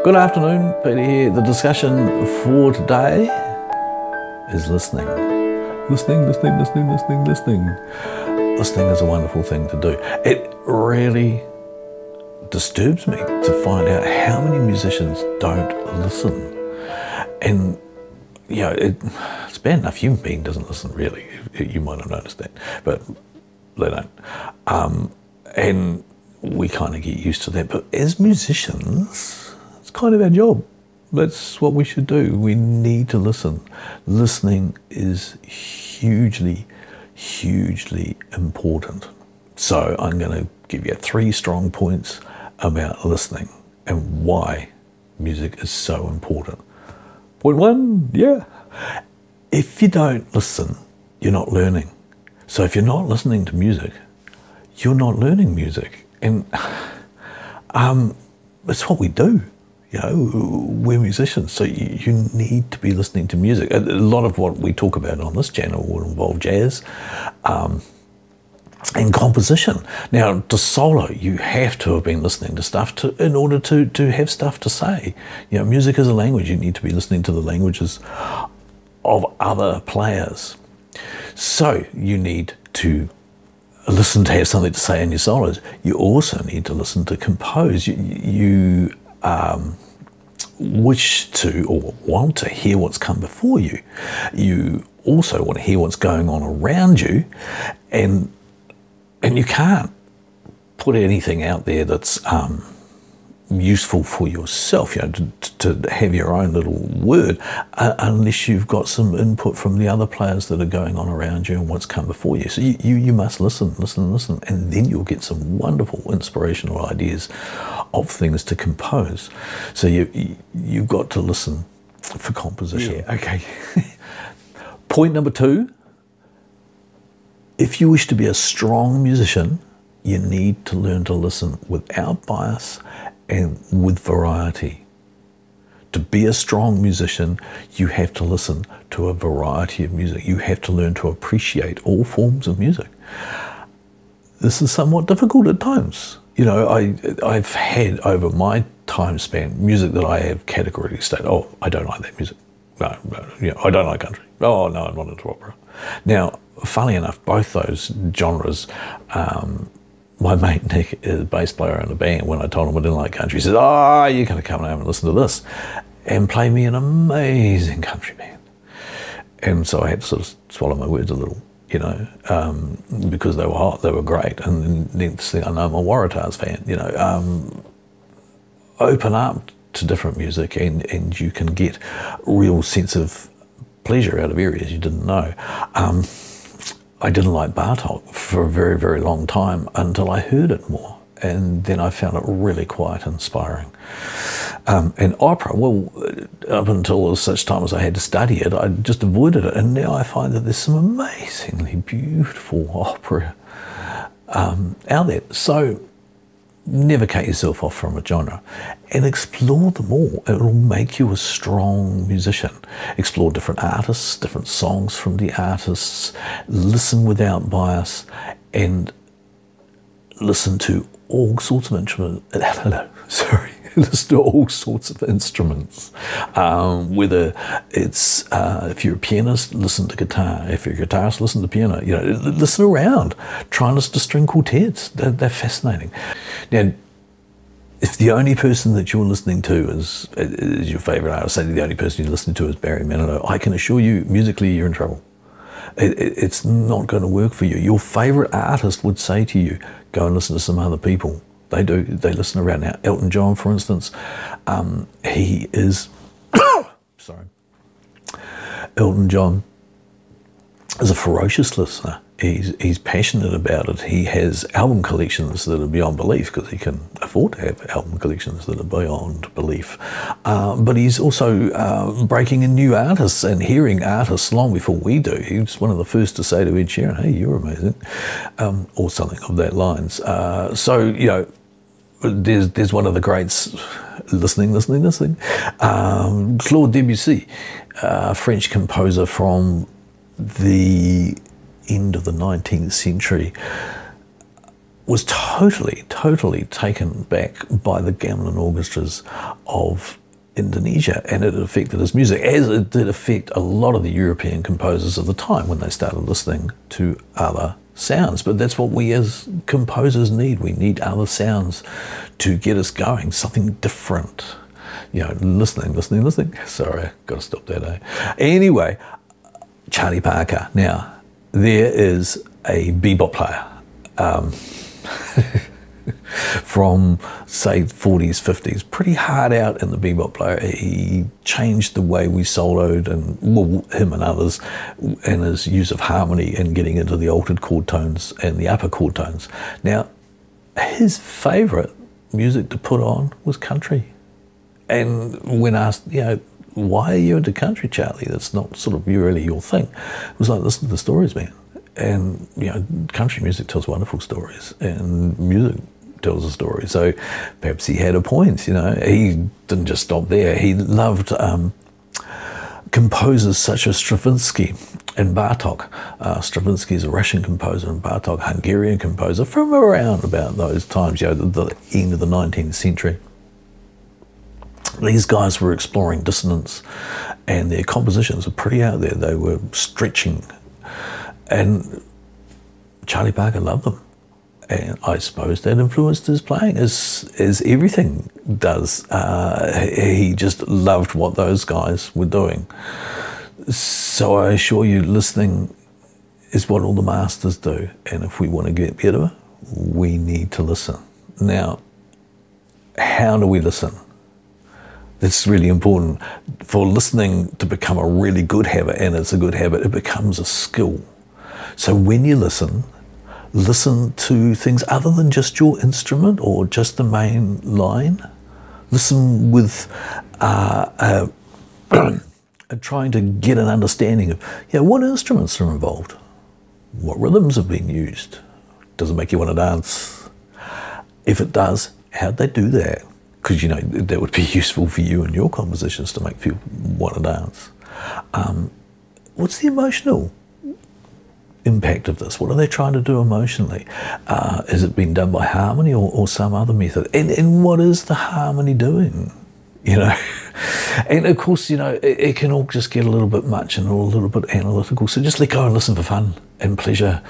Good afternoon, Peter here. The discussion for today is listening. Listening. Listening is a wonderful thing to do. It really disturbs me to find out how many musicians don't listen. And, you know, it's bad enough human being doesn't listen, really. You might have noticed that, but they don't. And we kind of get used to that. But as musicians, it's kind of our job. That's what we should do. We need to listen. Listening is hugely important. So I'm going to give you 3 strong points about listening and why music is so important. Point 1, if you don't listen, you're not learning. So if you're not listening to music, you're not learning music. And it's what we do. You know, we're musicians, so you need to be listening to music. A lot of what we talk about on this channel will involve jazz and composition. Now, to solo, you have to have been listening to stuff in order to have stuff to say. You know, music is a language. You need to be listening to the languages of other players. So you need to listen to have something to say in your solos. You also need to listen to compose. You wish to or want to hear what's come before you. You also want to hear what's going on around you, and you can't put anything out there that's useful for yourself, you know, to have your own little word, unless you've got some input from the other players that are going on around you and what's come before you. So you must listen, and then you'll get some wonderful inspirational ideas of things to compose. So you've got to listen for composition. Yeah, okay. Point number 2, if you wish to be a strong musician, you need to learn to listen without bias and with variety. To be a strong musician, you have to listen to a variety of music. You have to learn to appreciate all forms of music. This is somewhat difficult at times. You know, I've had over my time span music that I have categorically stated, oh, I don't like that music. No, you know, I don't like country. Oh, no, I'm not into opera. Now, funnily enough, both those genres, my mate Nick, is a bass player in a band, when I told him I didn't like country, he said, oh, you're going to come home and listen to this, and play me an amazing country band. And so I had to sort of swallow my words a little, you know, because they were hot, they were great. And the next thing I know, I'm a Waratahs fan, you know. Open up to different music and you can get a real sense of pleasure out of areas you didn't know. I didn't like Bartok for a very long time until I heard it more, and then I found it really quite inspiring. And opera, well, up until such time as I had to study it, I just avoided it, and now I find that there's some amazingly beautiful opera out there. So never cut yourself off from a genre, and explore them all. It will make you a strong musician. Explore different artists, different songs from the artists, listen without bias, and listen to all sorts of instruments. Listen to all sorts of instruments. Whether it's, if you're a pianist, listen to guitar. If you're a guitarist, listen to piano. You know, listen around. Try and listen to string quartets. They're fascinating. Now, if the only person that you're listening to is your favourite artist, say the only person you're listening to is Barry Manilow, I can assure you, musically, you're in trouble. It's not going to work for you. Your favourite artist would say to you, go and listen to some other people. They do. They listen around. Now, Elton John, for instance, he is... sorry. Elton John is a ferocious listener. He's passionate about it. He has album collections that are beyond belief because he can afford to have album collections that are beyond belief. But he's also breaking in new artists and hearing artists long before we do. He's one of the first to say to Ed Sheeran, hey, you're amazing, or something of that lines. So, you know, there's one of the greats, listening. Claude Debussy, French composer from the end of the 19th century, was totally taken back by the gamelan orchestras of Indonesia, and it affected his music, as it did affect a lot of the European composers of the time when they started listening to other sounds. But that's what we as composers need. We need other sounds to get us going, something different. You know, listening. Sorry, got to stop that, eh? Anyway, Charlie Parker. Now, there is a bebop player from, say, 40s, 50s, pretty hard out in the bebop player. He changed the way we soloed, and well, him and others, and his use of harmony and getting into the altered chord tones and the upper chord tones. Now, his favourite music to put on was country. And when asked, you know, why are you into country, Charlie? That's not sort of really your thing. It was like, listen to the stories, man. And, you know, country music tells wonderful stories, and music tells a story. So perhaps he had a point, you know. He didn't just stop there. He loved composers such as Stravinsky and Bartók. Stravinsky is a Russian composer, and Bartók, Hungarian composer from around about those times, you know, the end of the 19th century. These guys were exploring dissonance, and their compositions were pretty out there. They were stretching, and Charlie Parker loved them. And I suppose that influenced his playing, as everything does. He just loved what those guys were doing. So I assure you, listening is what all the masters do. And if we want to get better, we need to listen. Now, how do we listen? That's really important. For listening to become a really good habit, and it's a good habit, it becomes a skill. So when you listen to things other than just your instrument or just the main line. Listen with trying to get an understanding of, you know, what instruments are involved, what rhythms have been used. Does it make you want to dance? If it does, how'd they do that? Because, you know, that would be useful for you and your compositions to make people want to dance. What's the emotional impact of this? What are they trying to do emotionally? Has it been done by harmony or some other method? And what is the harmony doing? You know, and of course, you know, it can all just get a little bit much and all a little bit analytical. So just let go and listen for fun and pleasure,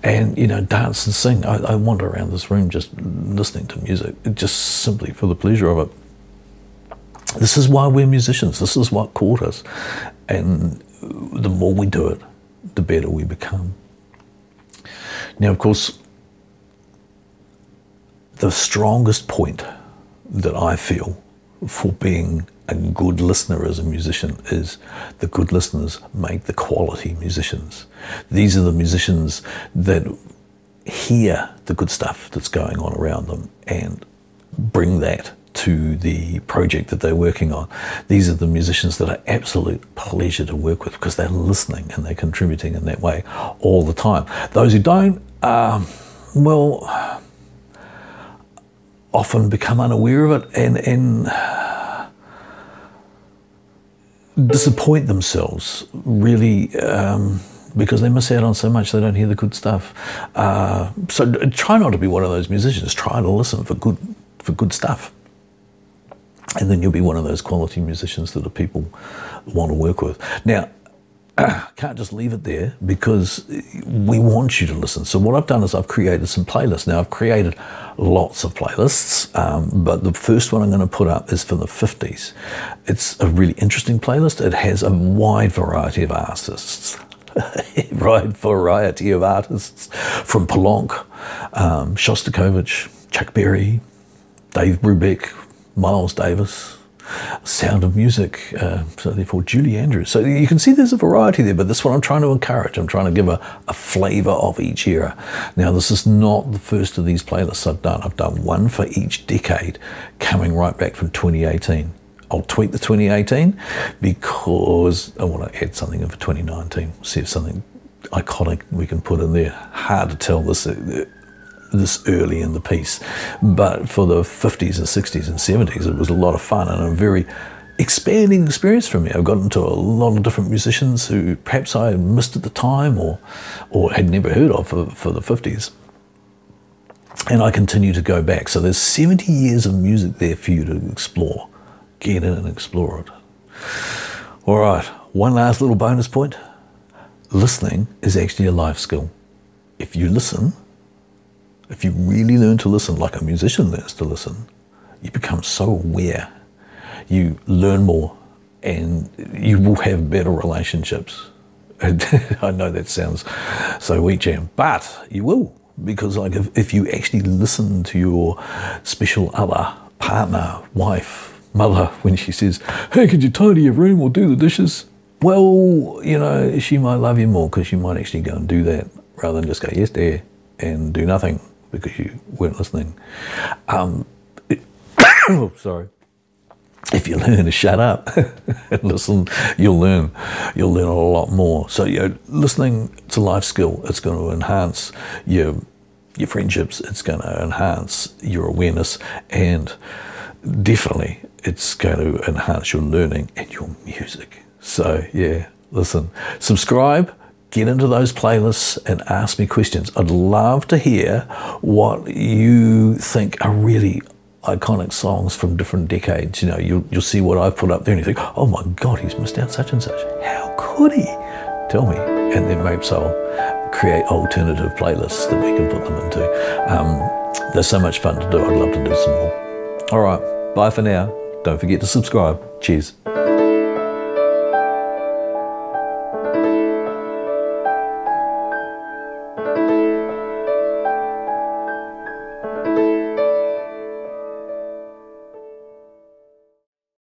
and, you know, dance and sing. I wander around this room just listening to music, just simply for the pleasure of it. This is why we're musicians. This is what caught us, and the more we do it, the better we become. Now, of course, the strongest point that I feel for being a good listener as a musician is the good listeners make the quality musicians. These are the musicians that hear the good stuff that's going on around them and bring that to the project that they're working on. These are the musicians that are absolute pleasure to work with because they're listening and they're contributing in that way all the time. Those who don't, well, often become unaware of it and disappoint themselves, really, because they miss out on so much. They don't hear the good stuff. So try not to be one of those musicians. Try to listen for good stuff. And then you'll be one of those quality musicians that the people want to work with. Now, can't just leave it there because we want you to listen. So what I've done is I've created some playlists. Now, I've created lots of playlists, but the first one I'm going to put up is for the 50s. It's a really interesting playlist. It has a wide variety of artists. Wide variety of artists from Poulenc, Shostakovich, Chuck Berry, Dave Brubeck, Miles Davis, Sound of Music, so therefore Julie Andrews. So you can see there's a variety there, but this one I'm trying to encourage. I'm trying to give a flavour of each era. Now, this is not the first of these playlists I've done. I've done one for each decade, coming right back from 2018. I'll tweak the 2018 because I want to add something in for 2019. See if something iconic we can put in there. Hard to tell this early in the piece, but for the 50s and 60s and 70s it was a lot of fun and a very expanding experience for me. I've got into a lot of different musicians who perhaps I missed at the time or had never heard of for the 50s. And I continue to go back. So there's 70 years of music there for you to explore. Get in and explore it. All right, one last little bonus point. Listening is actually a life skill. If you listen, if you really learn to listen like a musician learns to listen, you become so aware. You learn more and you will have better relationships. I know that sounds so weak, Jam, but you will. Because like if you actually listen to your special other, partner, wife, mother, when she says, hey, could you tidy your room or do the dishes? Well, you know, she might love you more because she might actually go and do that rather than just go, yes, dear, and do nothing because you weren't listening. Sorry. If you learn to shut up and listen, you'll learn a lot more. So, you know, listening to life skill, it's going to enhance your friendships, it's going to enhance your awareness, and definitely it's going to enhance your learning and your music. So, yeah, listen, subscribe, get into those playlists and ask me questions. I'd love to hear what you think are really iconic songs from different decades. You know, you'll see what I've put up there and you think, oh my God, he's missed out such and such. How could he? Tell me. And then maybe I'll create alternative playlists that we can put them into. They're so much fun to do. I'd love to do some more. All right, bye for now. Don't forget to subscribe. Cheers.